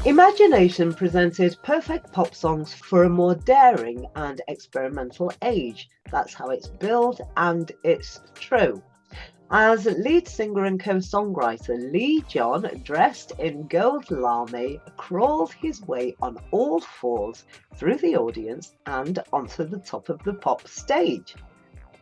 Imagination presented perfect pop songs for a more daring and experimental age. That's how it's billed, and it's true. As lead singer and co-songwriter, Leee John, dressed in gold lame, crawled his way on all fours through the audience and onto the top of the pop stage,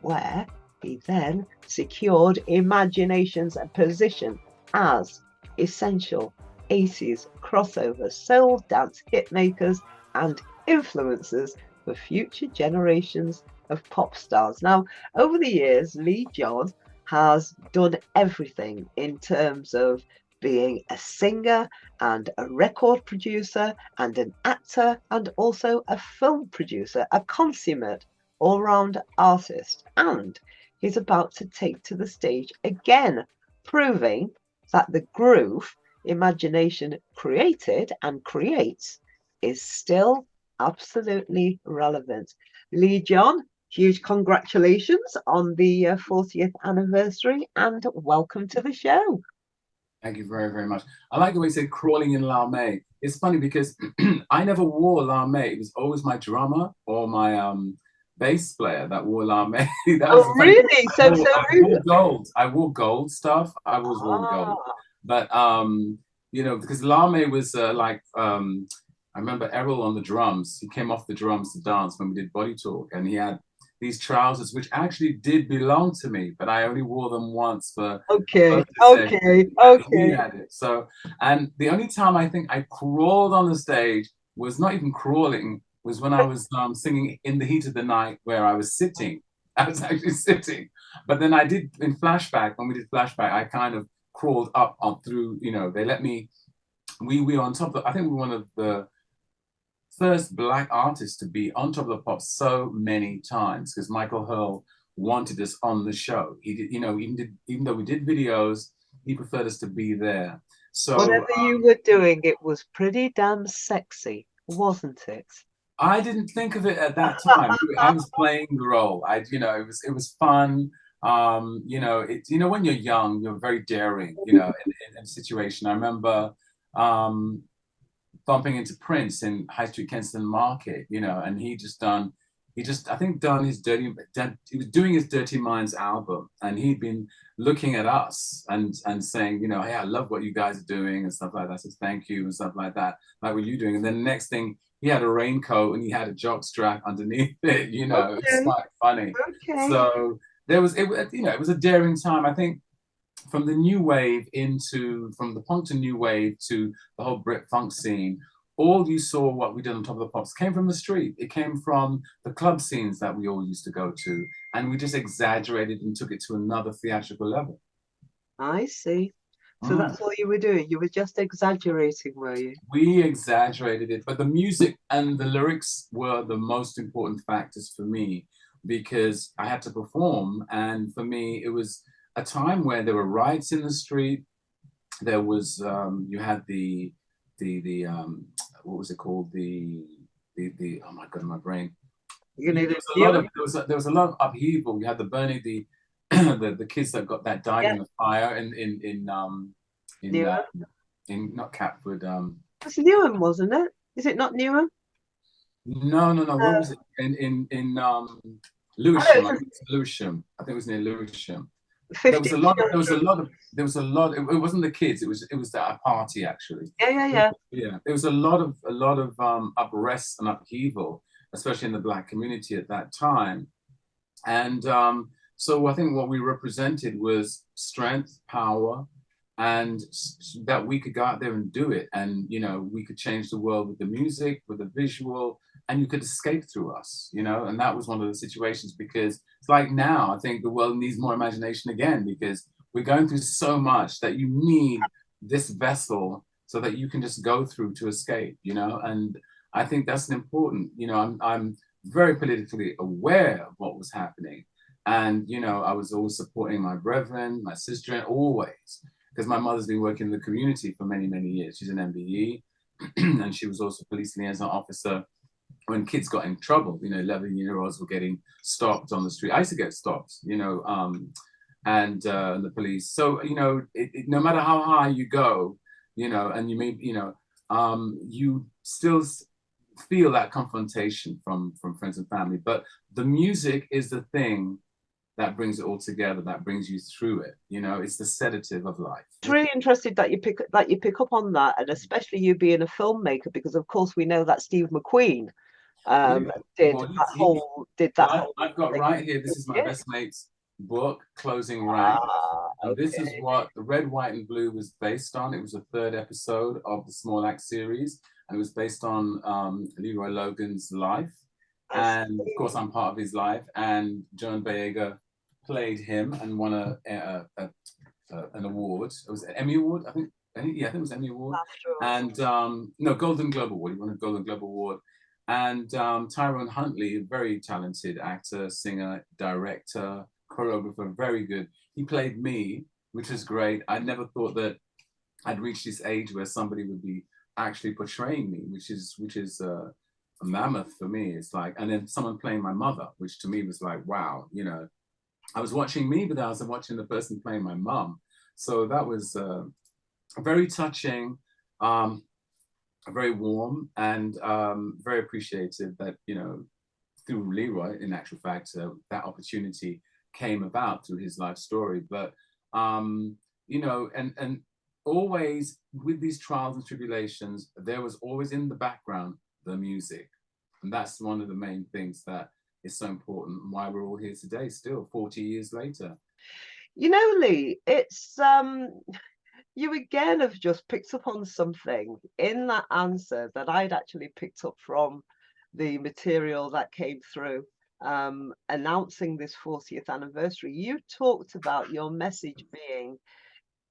where he then secured Imagination's position as essential 80s crossover soul dance hitmakers and influencers for future generations of pop stars. Now, over the years, Leee John has done everything in terms of being a singer and a record producer and an actor and also a film producer, a consummate all-round artist. And he's about to take to the stage again, proving that the groove imagination created and creates is still absolutely relevant. Leee John, huge congratulations on the 40th anniversary and welcome to the show. Thank you very, very much. I like the way you said crawling in lame. It's funny because I never wore lame. It was always my drummer or my bass player that wore lame. That was Oh, really? I wore gold. I wore gold stuff. I always wore gold. But you know, because lame was I remember Errol on the drums. He came off the drums to dance when we did Body Talk, and he had these trousers which actually did belong to me, but I only wore them once for okay. He had it. So, and the only time I think I crawled on the stage was not even crawling, was when I was singing In the Heat of the Night, where I was sitting. I was actually sitting. But then I did in Flashback, when we did Flashback, I kind of crawled up on through, you know, they let me, we were on top of, I think we were one of the first Black artist to be on Top of the Pops so many times, because Michael Hurl wanted us on the show. He did, you know, even though we did videos, he preferred us to be there. So whatever you were doing, it was pretty damn sexy, wasn't it? I didn't think of it at that time. I was playing the role. You know, it was fun. You know, you know, when you're young, you're very daring. You know, in a situation. I remember bumping into Prince in High Street Kensington Market, you know, and he I think done his he was doing his Dirty Minds album, and he'd been looking at us and saying, you know, hey, I love what you guys are doing and stuff like that. I said, thank you and stuff like that. Like what you doing? And then the next thing, he had a raincoat and he had a jock strap underneath it, you know, it's quite funny. So there was, you know, it was a daring time. I think from the new wave from the punk to new wave to the whole Brit funk scene, all you saw what we did on Top of the Pops came from the street. It came from the club scenes that we all used to go to. And we just exaggerated and took it to another theatrical level. I see. So that's all you were doing. You were just exaggerating, were you? We exaggerated it, but the music and the lyrics were the most important factors for me, because I had to perform. And for me, it was a time where there were riots in the street. There was you had the what was it called, the oh my god, my brain. There was a lot of upheaval. You had the burning, the the kids that died in the fire in not Catford. It's Newham, wasn't it? Is it not Newham? No. Where was it? In Lewisham. I think it's Lewisham. I think it was near Lewisham. There was a lot. It wasn't the kids. It was a party actually. Yeah. There was a lot of unrest and upheaval, especially in the Black community at that time, and so I think what we represented was strength, power, and that we could go out there and do it, and you know, we could change the world with the music, with the visual, and you could escape through us, you know. And that was one of the situations, because it's like now I think the world needs more imagination again, because we're going through so much that you need this vessel so that you can just go through to escape, you know. And I think that's important, you know. I'm very politically aware of what was happening, and you know, I was always supporting my brethren, my sister, and always, because my mother's been working in the community for many, many years. She's an MBE, and she was also police liaison officer when kids got in trouble. You know, 11-year-olds were getting stopped on the street. I used to get stopped, you know, and the police. So, you know, no matter how high you go, you know, and you may, you know, you still feel that confrontation from friends and family, but the music is the thing that brings it all together, that brings you through it. You know, it's the sedative of life. It's really interesting that you pick up on that, and especially you being a filmmaker, because of course we know that Steve McQueen Yeah. did Well, that whole I've got thing. right here, this is my Yeah. best mate's book, Closing Rank. And this is Okay. what The Red, White, and Blue was based on. It was the third episode of the Small Axe series, and it was based on Leroy Logan's life. I And of see. course, I'm part of his life. And Joan Baega played him and won an award. It was an Emmy Award, I think. Yeah, I think it was Emmy Award. And no, Golden Globe Award. He won a Golden Globe Award. And Tyrone Huntley, a very talented actor, singer, director, choreographer, very good. He played me, which was great. I never thought that I'd reached this age where somebody would be actually portraying me, which is a mammoth for me. It's like, and then someone playing my mother, which to me was like, wow, you know, I was watching me, but I was watching the person playing my mom. So that was very touching, very warm, and very appreciative that, you know, through Leroy, in actual fact, that opportunity came about through his life story. But, you know, and always with these trials and tribulations, there was always in the background the music. And that's one of the main things that is so important and why we're all here today, still 40 years later. You know, Lee, it's you again have just picked up on something in that answer that I'd actually picked up from the material that came through announcing this 40th anniversary. You talked about your message being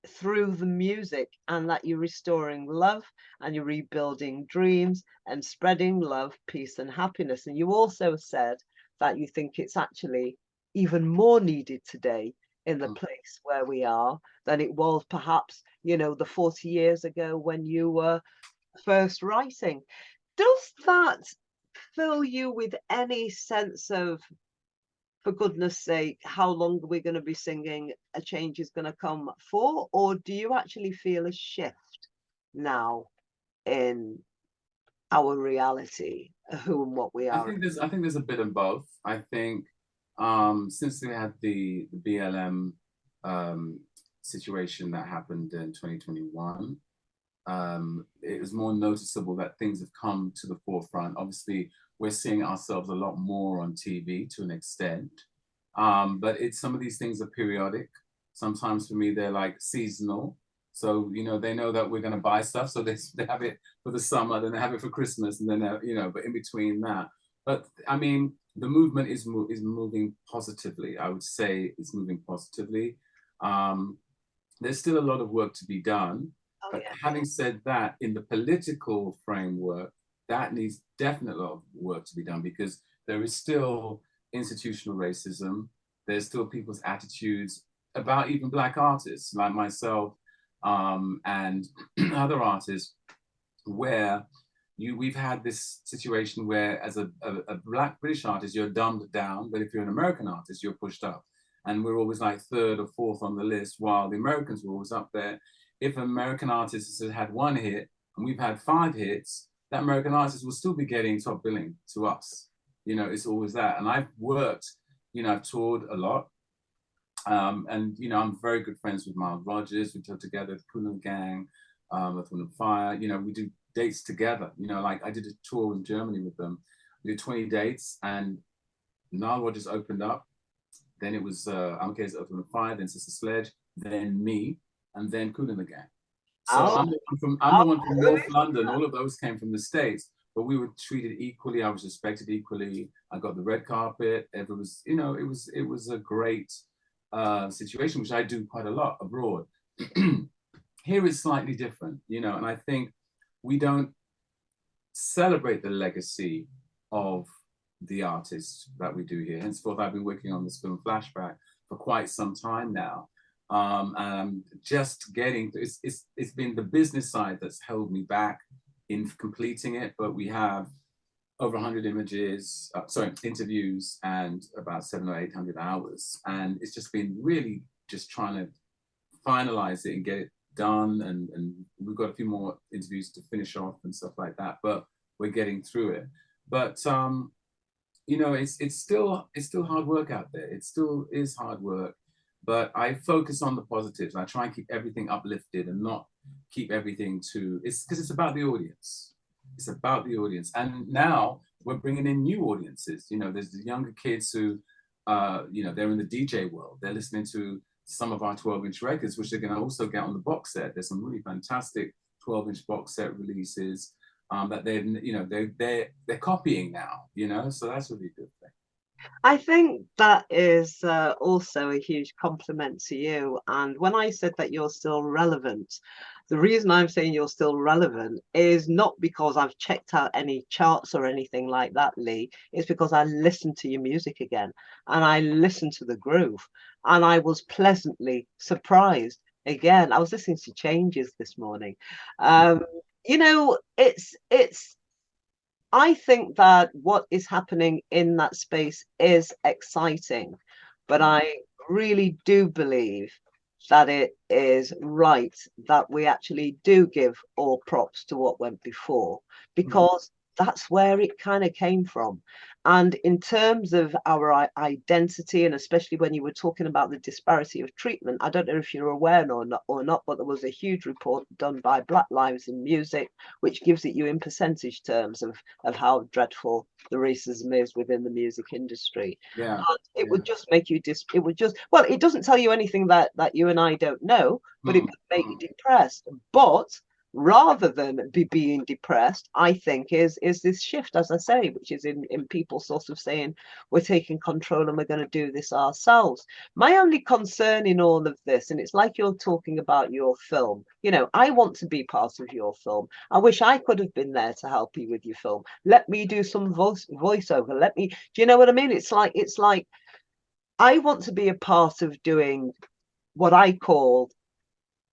through the music, and that you're restoring love and you're rebuilding dreams and spreading love, peace, and happiness. And you also said that you think it's actually even more needed today in the place where we are than it was perhaps, you know, the 40 years ago when you were first writing. Does that fill you with any sense of, for goodness sake, how long are we going to be singing A Change Is Going to Come for? Or do you actually feel a shift now in our reality, who and what we I are? think there's a bit of both. I think since we had the BLM situation that happened in 2021, it was more noticeable that things have come to the forefront. Obviously, we're seeing ourselves a lot more on TV to an extent, but some of these things are periodic. Sometimes for me, they're like seasonal. So, you know, they know that we're going to buy stuff. So they have it for the summer, then they have it for Christmas, and then, you know, but in between that. But I mean, the movement is moving positively. I would say it's moving positively. There's still a lot of work to be done. Oh, But yeah. having said that, in the political framework, that needs definitely a lot of work to be done, because there is still institutional racism. There's still people's attitudes about even Black artists like myself, and other artists, where we've had this situation where as a Black British artist, you're dumbed down, but if you're an American artist, you're pushed up. And we're always like third or fourth on the list, while the Americans were always up there. If an American artist has had one hit and we've had 5 hits, that American artist will still be getting top billing to us. You know, it's always that. And I've worked, you know, I've toured a lot. And, you know, I'm very good friends with Miles Rogers. We toured together, the Kool Gang, Earth, Wind and Fire. You know, we do dates together. You know, like I did a tour in Germany with them. We did 20 dates, and Nile Rodgers opened up. Then it was Amicus, Earth, Wind and Fire, then Sister Sledge, then me, and then Kool Gang. So Oh, I'm the one from North London. All of those came from the States, but we were treated equally. I was respected equally. I got the red carpet. It was, you know, it was a great situation, which I do quite a lot abroad. Here it's slightly different, you know, and I think we don't celebrate the legacy of the artists that we do here. Henceforth, I've been working on this film Flashback for quite some time now. And just getting it's been the business side that's held me back in completing it, but we have over 100 interviews, and about 700 or 800 hours, and it's just been really just trying to finalize it and get it done, and we've got a few more interviews to finish off and stuff like that, but we're getting through it. But you know, it's still hard work out there. It still is hard work, but I focus on the positives. I try and keep everything uplifted and not keep everything to, it's because it's about the audience. It's about the audience. And now we're bringing in new audiences. You know, there's the younger kids who, you know, they're in the DJ world. They're listening to some of our 12-inch records, which they're going to also get on the box set. There's some really fantastic 12-inch box set releases that they've, you know, they're copying now, you know, so that's a really good thing. I think that is also a huge compliment to you. And when I said that you're still relevant, the reason I'm saying you're still relevant is not because I've checked out any charts or anything like that, Lee. It's because I listened to your music again, and I listened to the groove, and I was pleasantly surprised. Again, I was listening to Changes this morning. You know, I think that what is happening in that space is exciting, but I really do believe that it is right that we actually do give all props to what went before, because that's where it kind of came from. And in terms of our identity, and especially when you were talking about the disparity of treatment, I don't know if you're aware or not, but there was a huge report done by Black Lives in Music, which gives it you in percentage terms of how dreadful the racism is within the music industry. Yeah. And it would just make you it would just, well, it doesn't tell you anything that you and I don't know, but it would make you depressed. But rather than being depressed, I think is this shift, as I say, which is in people sort of saying we're taking control and we're going to do this ourselves. My only concern in all of this, and it's like you're talking about your film, you know, I want to be part of your film. I wish I could have been there to help you with your film. Let me do some voiceover. Let me, do you know what I mean? It's like I want to be a part of doing what I call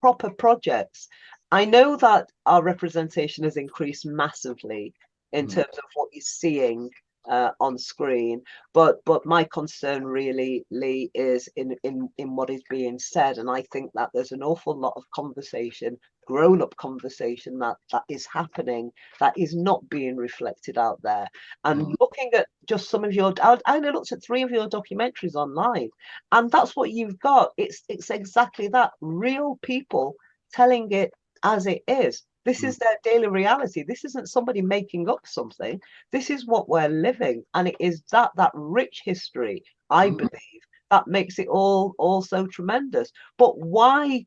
proper projects. I know that our representation has increased massively in terms of what you're seeing on screen, but my concern really, Lee, is in what is being said, and I think that there's an awful lot of conversation, grown-up conversation that is happening that is not being reflected out there. And looking at just some of your, I only looked at 3 of your documentaries online, and that's what you've got. It's exactly that, real people telling it as it is. This is their daily reality. This isn't somebody making up something. This is what we're living, and it is that rich history, I believe, that makes it all so tremendous. But why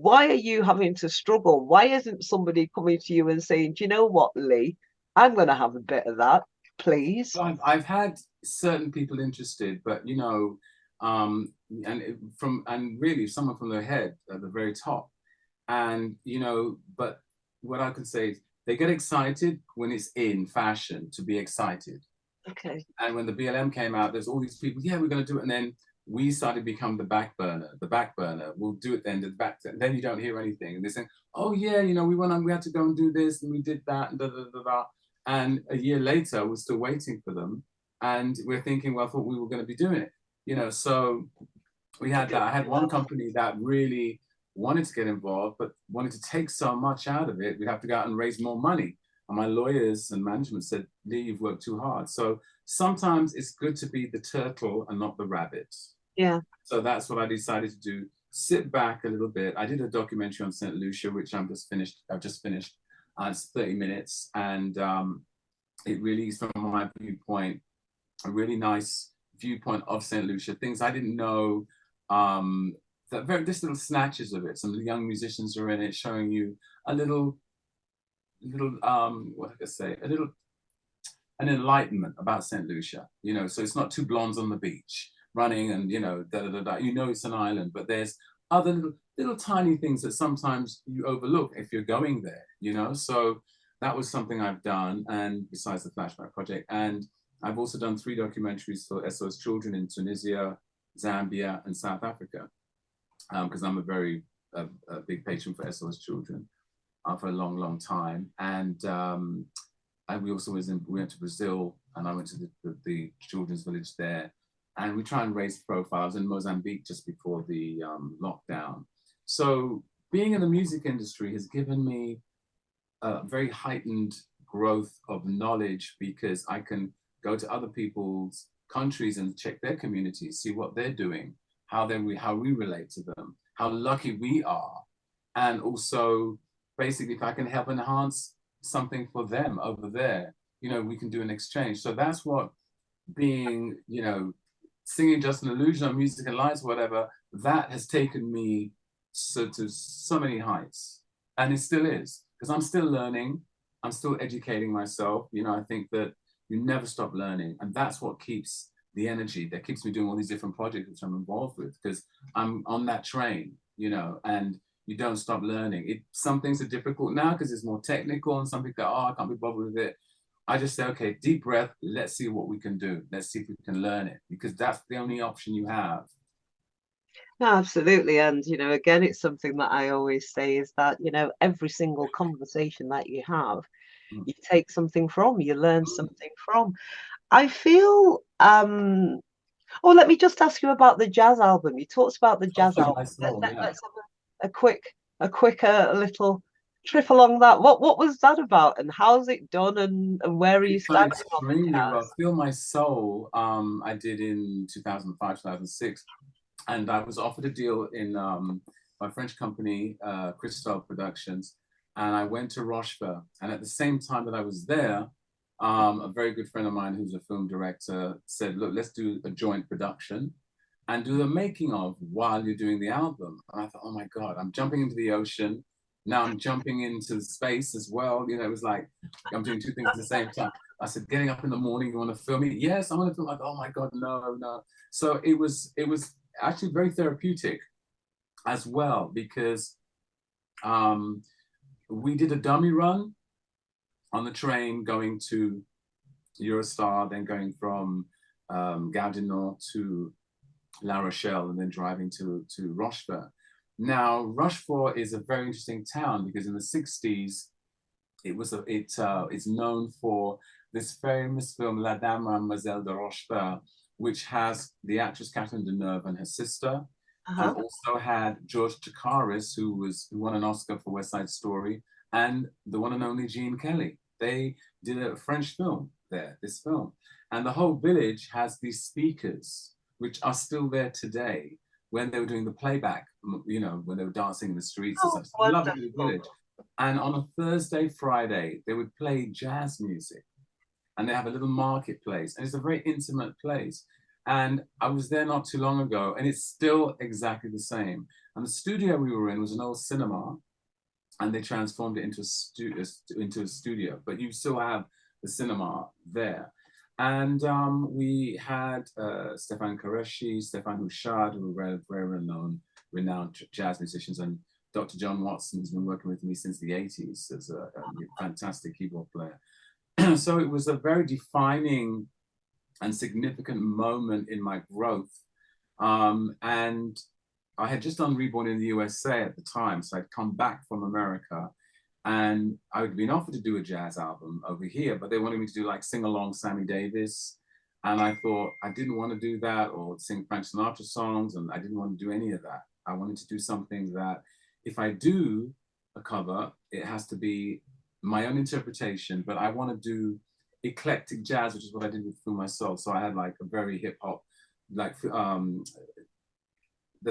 are you having to struggle? Why isn't somebody coming to you and saying, do you know what, Lee, I'm going to have a bit of that, please? Well, I've had certain people interested, but you know, and really someone from the head at the very top. And, you know, but what I can say is they get excited when it's in fashion to be excited. Okay. And when the BLM came out, there's all these people, yeah, we're going to do it. And then we started to become the back burner. We'll do it then, then you don't hear anything. And they say, oh yeah, you know, we had to go and do this and we did that and da, da, da, da. And a year later, we're still waiting for them. And we're thinking, well, I thought we were going to be doing it. You know, so we had that. I had one company that really wanted to get involved, but wanted to take so much out of it, we'd have to go out and raise more money. And my lawyers and management said, Lee, you've worked too hard. So sometimes it's good to be the turtle and not the rabbit. Yeah. So that's what I decided to do. Sit back a little bit. I did a documentary on St. Lucia, which I've just finished. It's 30 minutes. And it really is, from my viewpoint, a really nice viewpoint of St. Lucia, things I didn't know, just little snatches of it. Some of the young musicians are in it, showing you a little what I could say, an enlightenment about St. Lucia, you know. So it's not 2 blondes on the beach running and, you know, you know, it's an island, but there's other little tiny things that sometimes you overlook if you're going there, you know. So that was something I've done, and besides the Flashback project. And I've also done 3 documentaries for SOS Children in Tunisia, Zambia, and South Africa, because I'm a very big patron for SOS Children for a long time. And we also went to Brazil, and I went to the children's village there, and we try and raise profiles in Mozambique just before the lockdown. So being in the music industry has given me a very heightened growth of knowledge, because I can go to other people's countries and check their communities, see what they're doing, how we relate to them, how lucky we are, and also basically if I can help enhance something for them over there, you know, we can do an exchange. So that's what being, you know, singing Just an Illusion on Music and Lights, whatever, that has taken me to so many heights, and it still is, because I'm still learning, I'm still educating myself. You know, I think that you never stop learning, and that's what keeps the energy, that keeps me doing all these different projects which I'm involved with, because I'm on that train, you know, and you don't stop learning. Some things are difficult now because it's more technical, and some people go, oh, I can't be bothered with it. I just say, okay, deep breath, let's see what we can do. Let's see if we can learn it, because that's the only option you have. No, absolutely. And, you know, again, it's something that I always say is that, you know, every single conversation that you have, you take something from, you learn something from. I feel, oh, let me just ask you about the jazz album. You talked about the jazz album. Let's have a quick little trip along that. What was that about, and how's it done, and where are you standing on the jazz? Feel My Soul, I did in 2005, 2006. And I was offered a deal in my French company, Crystal Productions, and I went to Rochefort. And at the same time that I was there, a very good friend of mine who's a film director said, look, let's do a joint production and do the making of while you're doing the album. And I thought, oh my God, I'm jumping into the ocean. Now I'm jumping into space as well. You know, it was like, I'm doing two things at the same time. I said, getting up in the morning, you want to film it? Yes, I want to film. Like, oh my God, no. So it was actually very therapeutic as well, because we did a dummy run on the train going to Eurostar, then going from Gare du Nord to La Rochelle, and then driving to Rochefort. Now, Rochefort is a very interesting town, because in the 60s, it's known for this famous film, La Dame Mademoiselle de Rochefort, which has the actress Catherine Deneuve and her sister, and also had George Chakiris, who won an Oscar for West Side Story, and the one and only Gene Kelly. They did a French film there, this film. And the whole village has these speakers, which are still there today, when they were doing the playback, you know, when they were dancing in the streets and stuff. I love the village. And on a Thursday, Friday, they would play jazz music. And they have a little marketplace, and it's a very intimate place. And I was there not too long ago, and it's still exactly the same. And the studio we were in was an old cinema, and they transformed it into a studio, but you still have the cinema there. And we had Stéphane Qureshi, Stéphane Houchard, who were very renowned jazz musicians, and Dr. John Watson, who's been working with me since the 80s as a fantastic keyboard player. So it was a very defining and significant moment in my growth. And I had just done Reborn in the USA at the time, so I'd come back from America, and I had been offered to do a jazz album over here, but they wanted me to do like sing-along Sammy Davis. And I thought I didn't want to do that, or sing Frank Sinatra songs, and I didn't want to do any of that. I wanted to do something that, if I do a cover, it has to be my own interpretation, but I want to do eclectic jazz, which is what I did with Feel My Soul. So I had like a very hip hop, like The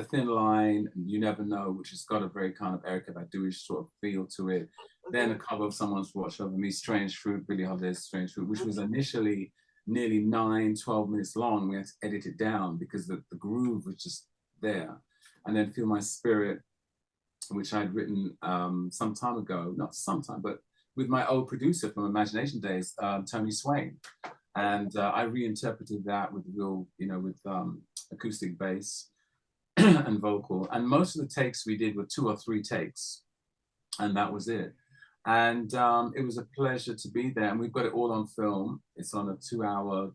Thin Line, You Never Know, which has got a very kind of Erykah Badu-ish sort of feel to it. Then a cover of Someone's Watch Over Me, Strange Fruit, Billie Holiday's Strange Fruit, which was initially nearly 9-12 minutes long. We had to edit it down because the groove was just there. And then Feel My Spirit, which I'd written some time ago, not some time, but with my old producer from Imagination Days, Tony Swain. And I reinterpreted that with real, you know, with acoustic bass and vocal. And most of the takes we did were 2 or 3 takes, and that was it. And it was a pleasure to be there. And we've got it all on film. It's on a 2-hour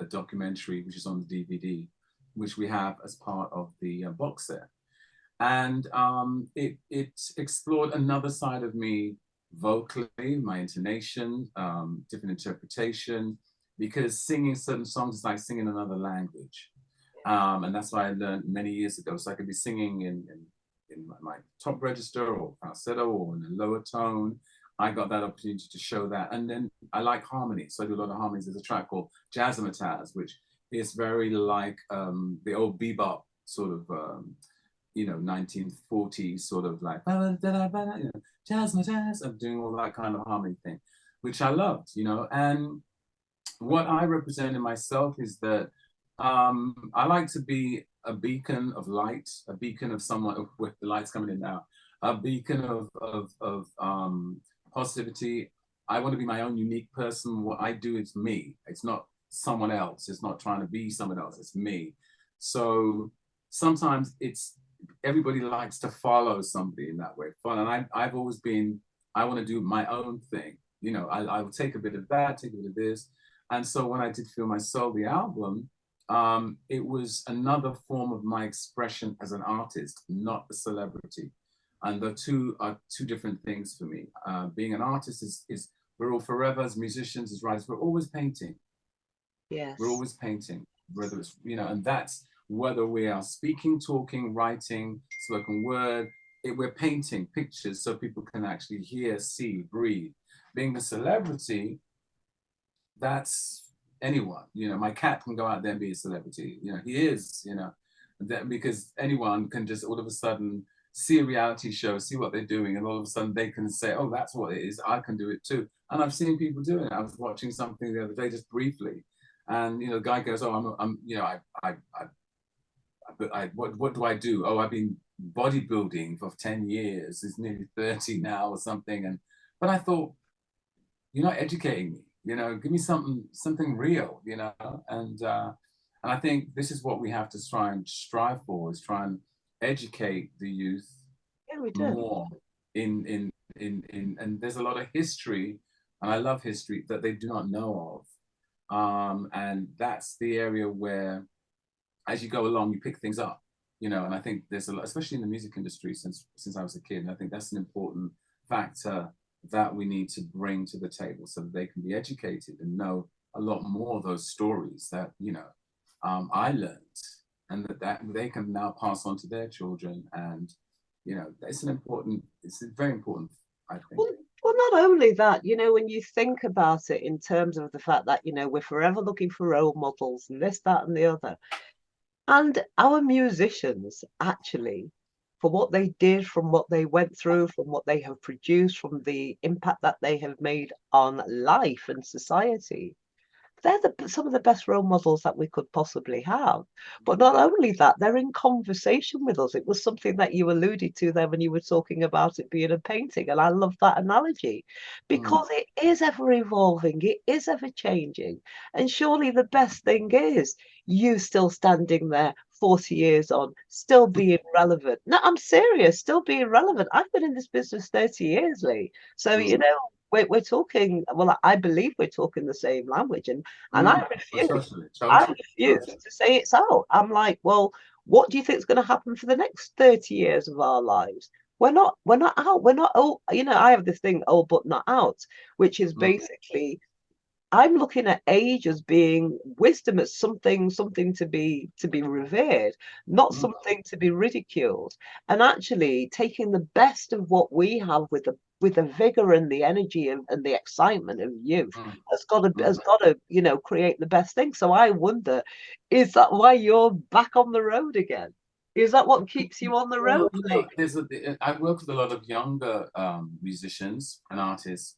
documentary, which is on the DVD, which we have as part of the box set. And it explored another side of me vocally, my intonation, different interpretation, because singing certain songs is like singing another language. And that's what I learned many years ago. So I could be singing in my top register or falsetto or in a lower tone. I got that opportunity to show that. And then I like harmony. So I do a lot of harmonies. There's a track called Jazzmatazz, which is very like the old bebop sort of, 1940s sort of like, Jazzmatazz. I'm doing all that kind of harmony thing, which I loved, And what I represent in myself is that I like to be a beacon of light, a beacon of someone with the lights coming in now, a beacon of positivity. I want to be my own unique person. What I do is me. It's not someone else. It's not trying to be someone else. It's me. So sometimes everybody likes to follow somebody in that way. And I've always been, I want to do my own thing. I will take a bit of that, take a bit of this. And so when I did Feel My Soul, the album, it was another form of my expression as an artist, not a celebrity. And the two are two different things for me. Being an artist is we're all forever as musicians, as writers, we're always painting. Yes. We're always painting, whether it's, and that's whether we are speaking, talking, writing, spoken word, we're painting pictures so people can actually hear, see, breathe. Being a celebrity, that's anyone. My cat can go out there and be a celebrity. He is, because anyone can just all of a sudden see a reality show, see what they're doing, and all of a sudden they can say, oh, that's what it is. I can do it too. And I've seen people doing it. I was watching something the other day, just briefly, and the guy goes, oh, what do I do? Oh, I've been bodybuilding for 10 years. It's nearly 30 now or something. But I thought, you're not educating me. Give me something real. And I think this is what we have to try and strive for: is try and educate the youth more in and there's a lot of history, and I love history, that they do not know of. And that's the area where, as you go along, you pick things up, and I think there's a lot, especially in the music industry, since I was a kid, and I think that's an important factor that we need to bring to the table, so that they can be educated and know a lot more of those stories that I learned, and that they can now pass on to their children. And it's very important, I think. Well, not only that, when you think about it in terms of the fact that we're forever looking for role models and this, that, and the other, and our musicians actually, for what they did, from what they went through, from what they have produced, from the impact that they have made on life and society, they're some of the best role models that we could possibly have. But not only that, they're in conversation with us. It was something that you alluded to there when you were talking about it being a painting. And I love that analogy, because it is ever evolving, it is ever changing. And surely the best thing is you still standing there 40 years on, still being relevant. No, I'm serious, still being relevant. I've been in this business 30 years, Lee. So, we're talking, well, I believe we're talking the same language, and I refuse. I refuse to say it's out. I'm like, well, what do you think is going to happen for the next 30 years of our lives? We're not out. We're not old. I have this thing, old but not out, which is basically, I'm looking at age as being wisdom, as something to be revered, not something to be ridiculed. And actually taking the best of what we have with the vigor and the energy and the excitement of youth has got to create the best thing. So I wonder, is that why you're back on the road again? Is that what keeps you on the road? I've worked with a lot of younger musicians and artists.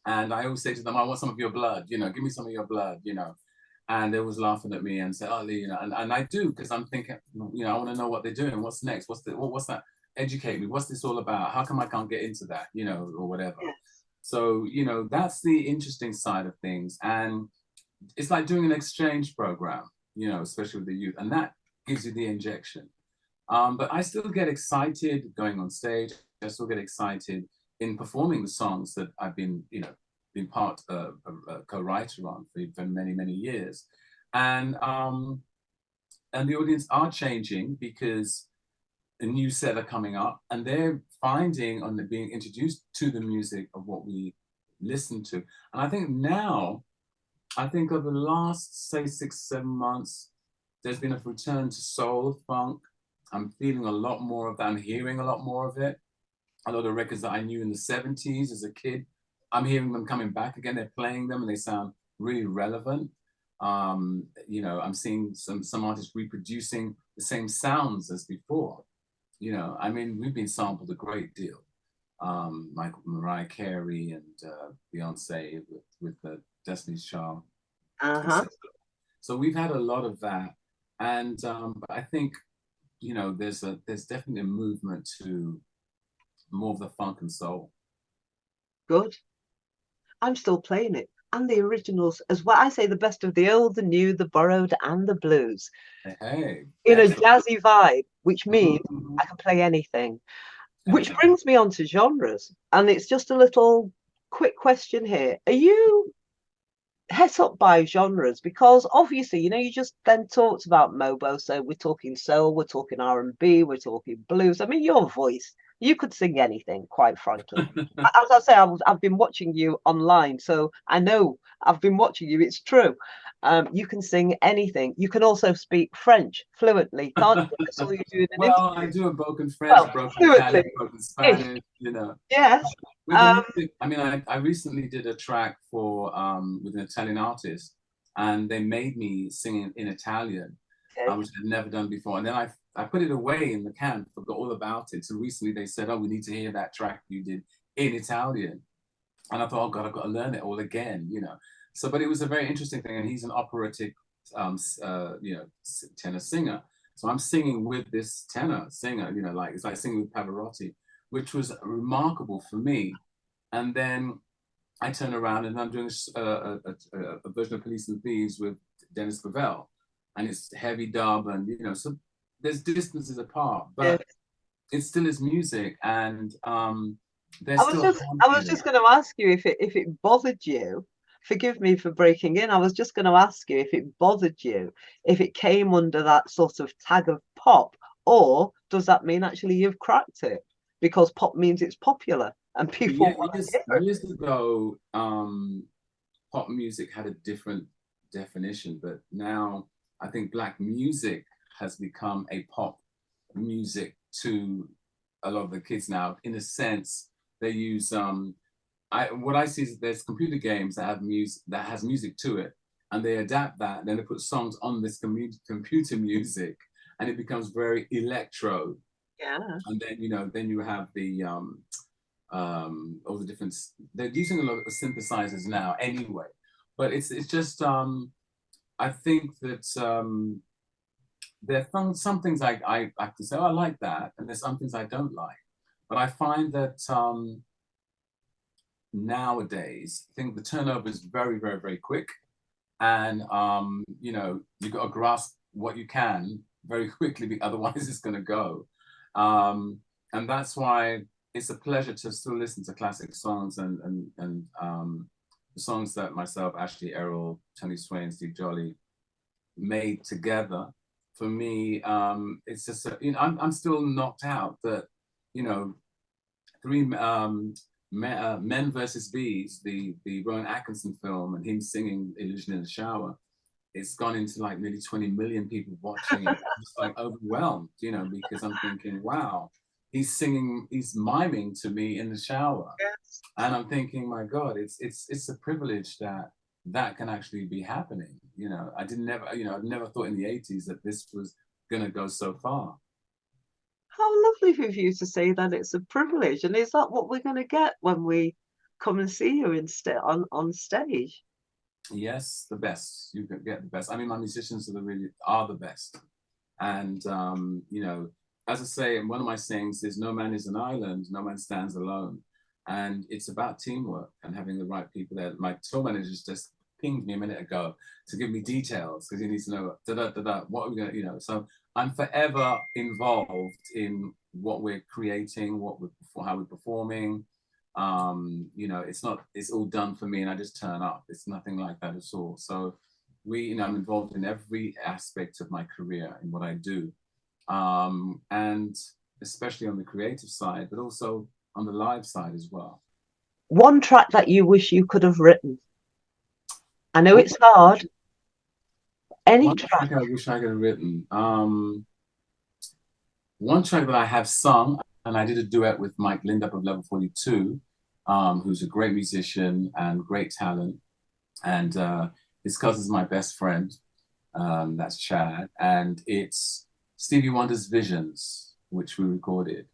And I always say to them, I want some of your blood, give me some of your blood, And they was laughing at me and say, oh, Lee, and I do, because I'm thinking, I want to know what they're doing. What's next? What's that? Educate me. What's this all about? How come I can't get into that, or whatever? So, that's the interesting side of things. And it's like doing an exchange program, especially with the youth. And that gives you the injection. But I still get excited going on stage. I still get excited in performing the songs that I've been, been part of a co-writer on for many, many years. And the audience are changing, because a new set are coming up, and they're finding on being introduced to the music of what we listen to. And I think now, over the last, say, 6-7 months, there's been a return to soul, funk, I'm feeling a lot more of that. I'm hearing a lot more of it. A lot of records that I knew in the 70s as a kid, I'm hearing them coming back again. They're playing them and they sound really relevant. You know, I'm seeing some artists reproducing the same sounds as before. You know, I mean, we've been sampled a great deal. Mariah Carey and Beyonce with the Destiny's Child. Uh-huh. So we've had a lot of that, and but I think, you know, there's definitely a movement to more of the funk and soul. Good. I'm still playing it. And the originals as well. I say the best of the old, the new, the borrowed, and the blues. Hey, In a excellent. jazzy vibe, which means Mm-hmm. I can play anything. Which Excellent. brings me on to genres. And it's just a little quick question here. Are you het up by genres? Because obviously, you know, you just then talked about Mobo. So we're talking soul, we're talking R&B, we're talking blues. I mean, your voice, you could sing anything, quite frankly. As I say, I've been watching you online, so I know I've been watching you. It's true. You can sing anything. You can also speak French fluently, can't you? I saw you doing an Well, I interview. do a broken Well, French, broken fluently, Italian, broken ish. Spanish, you know. Yes. With the music, I mean, I recently did a track for with an Italian artist, and they made me sing in Italian, Okay. which I'd never done before. And then I put it away in the can, forgot all about it. So recently they said, "Oh, we need to hear that track you did in Italian." And I thought, "Oh God, I've got to learn it all again," you know. So, but it was a very interesting thing, and he's an operatic, you know, tenor singer. So I'm singing with this tenor singer, you know, like it's like singing with Pavarotti, which was remarkable for me. And then I turn around and I'm doing a version of Police and Thieves with Dennis Cavell, and it's heavy dub, and you know, so there's distances apart, Yeah. but it still is music, and I there's was still just harmony I was in it. just going to ask you if it bothered you. Forgive me for breaking in. I was just going to ask you if it bothered you, if it came under that sort of tag of pop, or does that mean actually you've cracked it? Because pop means it's popular and people Yeah, want to hear it. years ago, pop music had a different definition, but now I think black music has become a pop music to a lot of the kids now. In a sense, they use what I see is there's computer games that have music that has music to it, and they adapt that, and then they put songs on this computer music, and it becomes very electro. Yeah. And then you know, then you have the all the different. They're using a lot of synthesizers now, anyway. But it's just I think that there are some things I can say, oh, I like that, and there's some things I don't like. But I find that nowadays, I think the turnover is very, very, very quick, and you know, you got to grasp what you can very quickly, otherwise it's going to go. And that's why it's a pleasure to still listen to classic songs and the songs that myself, Ashley Errol, Tony Swain, Steve Jolly made together. For me, it's just you know, I'm still knocked out that, you know, three Men versus Bees, the Rowan Atkinson film, and him singing Illusion in the Shower, it's gone into like nearly 20 million people watching it. It's like overwhelmed, you know, because I'm thinking, wow, he's singing, he's miming to me in the shower. Yes. And I'm thinking, my God, it's a privilege that that can actually be happening. You know, I didn't never, you know, I never thought in the 80s that this was gonna go so far. How lovely of you to say that it's a privilege. And is that what we're going to get when we come and see you instead on stage? Yes, the best. You can get the best. I mean, my musicians are the best. And you know, as I say, in one of my sayings is no man is an island, no man stands alone. And it's about teamwork and having the right people there. My tour manager just pinged me a minute ago to give me details because he needs to know what are we gonna, you know. So I'm forever involved in what we're creating, how we're performing. You know, it's all done for me and I just turn up. It's nothing like that at all. So you know, I'm involved in every aspect of my career in what I do. And especially on the creative side, but also on the live side as well. One track that you wish you could have written. I know One, it's hard. Any one track. track I wish I could have written. one track that I have sung, and I did a duet with Mike Lindup of Level 42, who's a great musician and great talent. And his cousin's my best friend. That's Chad. And it's Stevie Wonder's Visions, which we recorded.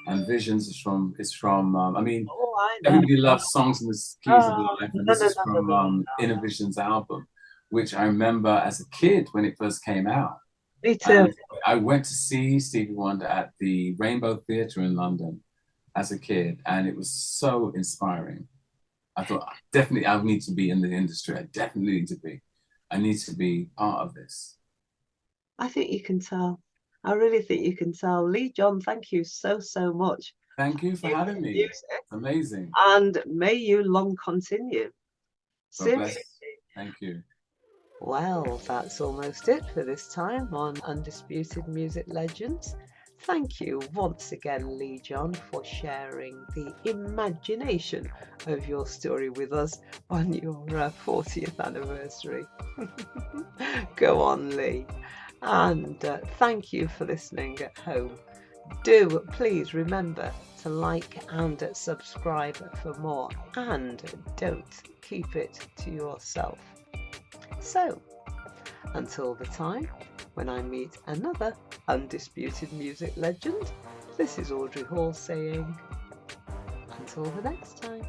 And Visions is from I mean, Oh, I know. everybody loves Songs in the Keys of Life. And this is from No. Inner Visions album, which I remember as a kid when it first came out. Me too. And I went to see Stevie Wonder at the Rainbow Theatre in London as a kid, and it was so inspiring. I thought, definitely, I need to be in the industry. I definitely need to be. I need to be part of this. I think you can tell. I really think you can tell. Leee John, thank you so, so much. Thank you for having me. It's amazing. And may you long continue. God bless. Thank you. Well, that's almost it for this time on Undisputed Music Legends. Thank you once again, Leee John, for sharing the imagination of your story with us on your 40th anniversary. Go on, Lee. And thank you for listening at home. Do please remember to like and subscribe for more, and don't keep it to yourself. So, until the time when I meet another undisputed music legend, this is Audrey Hall saying, until the next time.